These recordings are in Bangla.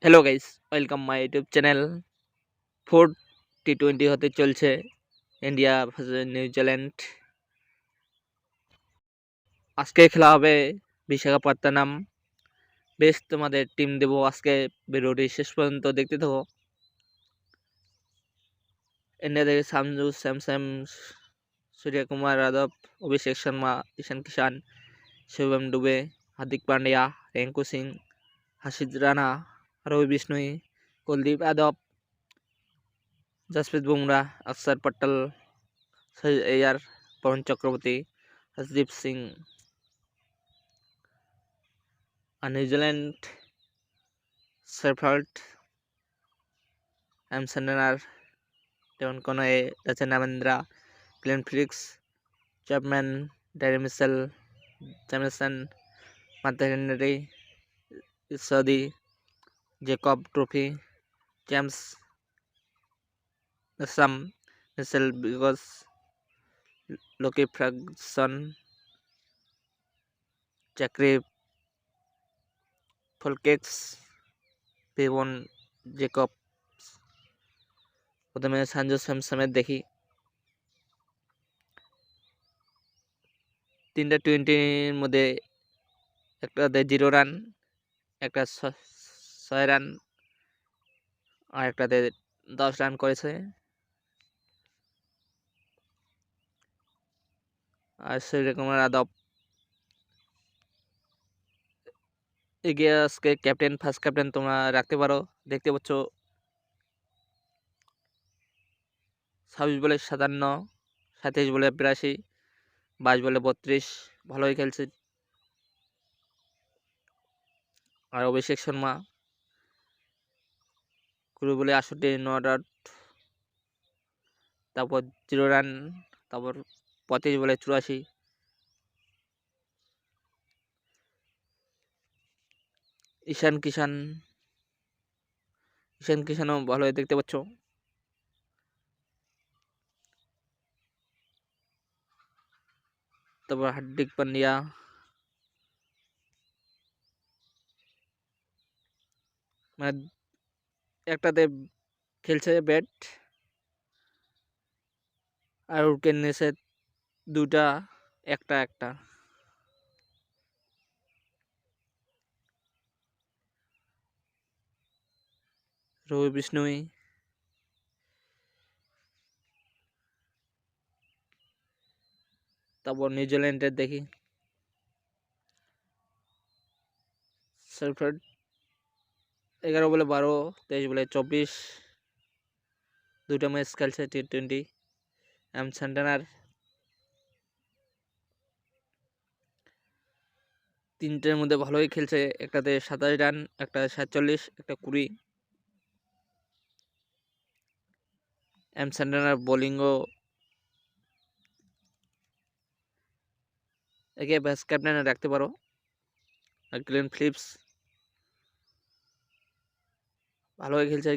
Hello guys, welcome my YouTube channel. Fourth T20 হতে চলছে ইন্ডিয়া ভার্সেস নিউজিল্যান্ড। আজকে খেলা হবে বিশাখাপত্তনম। বেশ, তোমাদের টিম দেবো আজকে। ভিডিওটি শেষ পর্যন্ত দেখতে থাকো। ইন্ডিয়া থেকে সামজু স্যামসন, সূর্যকুমার যাদব, অভিষেক শর্মা, ঈশান কিষান, শিবম দুবে, হার্দিক পান্ডিয়া, রিঙ্কু সিং, হাসিদ রানা, রবি বিষ্ণুই, কুলদীপ যাদব, জসপ্রীত বুমরা, অক্ষর পটেল, এয়ার, পবন চক্রবর্তী, হরদীপ সিং। আর নিউজিল্যান্ড শেফার্ড, এমসেন্ডেনার, Devon Conway, Rachin Ravindra, Glenn Phillips, Chapman, Daryl Mitchell, Jamieson, Matt Henry, ইসদি, জেকব ট্রফি, জেমস নেসাম, মিচেল বিগস, Lockie Ferguson, Zachary Foulkes, Bevon Jacobs. প্রথমে সঞ্জু স্যামসনের দেখি। 3টা টি20-র মধ্যে একটাতে 0 রান, একটা 6 রান, আর একটাতে 10 রান করেছে। আর সূর্যকুমার যাদব এগিয়ে আজকে ক্যাপ্টেন, ফার্স্ট ক্যাপ্টেন তোমরা রাখতে পারো। দেখতে পাচ্ছ 26 বলে 57, 27 বলে 82, 22 বলে 32, ভালোই খেলছে। আর অভিষেক শর্মা 20 বলে 68, নট আউট, তারপর 0 রান, তারপর 35 বলে 84। ঈশান কিষানও ভালোই দেখতে পাচ্ছ। তারপর হার্দিক পান্ডিয়া, মানে একটাতে খেলছে ব্যাট, আর উইকেট নিয়েছে 2টা, একটা। রবি বিষ্ণুই, তারপর নিউজিল্যান্ডের দেখি। শেফার্ড 11 বলে 12, 23 বলে 24, 2টা ম্যাচ খেলছে টি20। এমসেন্ডেনার 3টের মধ্যে ভালোই খেলছে, একটাতে 27 রান, একটা 47, একটা 20। এমসেন্ডেনার বোলিংও একে ভাইস ক্যাপ্টেনে রাখতে পারো। আর গ্লেন ফিলিপস ভালোই খেলছে।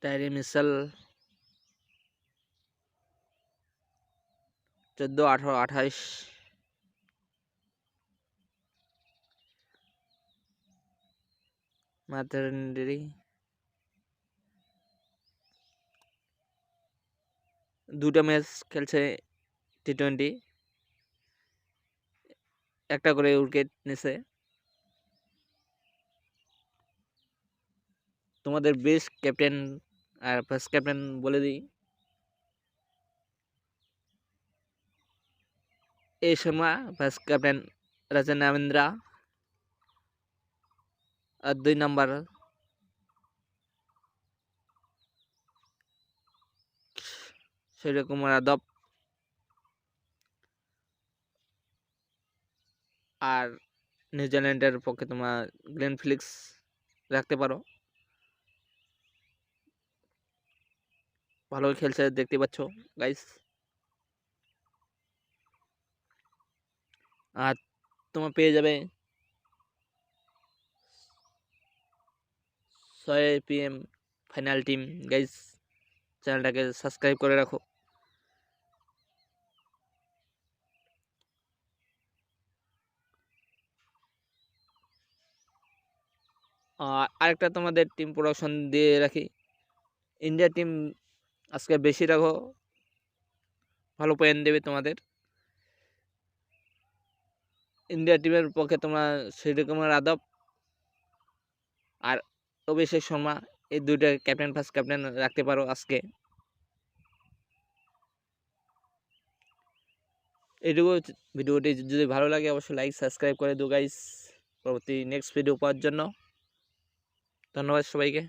ড্যারি মিচেল 14, 18, 28, মার্থা হেনরি 2টা ম্যাচ খেলছে টি20, একটা করে উইকেট নিছে। তোমাদের বেস্ট ক্যাপ্টেন আর ভাইস ক্যাপ্টেন বলে দিই। এ শর্মা ভাইস ক্যাপ্টেন, রাচেন রামেন্দ্রা। আর 2 নাম্বার সূর্যকুমার যাদব। আর নিউজিল্যান্ডের পক্ষে তোমার গ্লেন ফিলিক্স রাখতে পারো, ভালোই খেলছে দেখতে পাচ্ছ গাইস। আর তোমার পেয়ে যাবে 6 PM ফাইনাল টিম। গাইস, চ্যানেলটাকে সাবস্ক্রাইব করে রাখো। আর আরেকটা তোমাদের টিম প্রোডাকশন দিয়ে রাখি, ইন্ডিয়া টিম আজকে বেশি রাখো, ভালো পয়েন্ট দেবে তোমাদের। ইন্ডিয়া টিমের পক্ষে তোমরা সূর্যকুমার যাদব আর অভিষেক শর্মা এই দুইটা ক্যাপ্টেন ফার্স্ট ক্যাপ্টেন রাখতে পারো আজকে। এইটুকু, ভিডিওটি যদি ভালো লাগে অবশ্যই লাইক সাবস্ক্রাইব করে দিও গাইস, পরবর্তী নেক্সট ভিডিও পাওয়ার জন্য। ধন্যবাদ সবাইকে।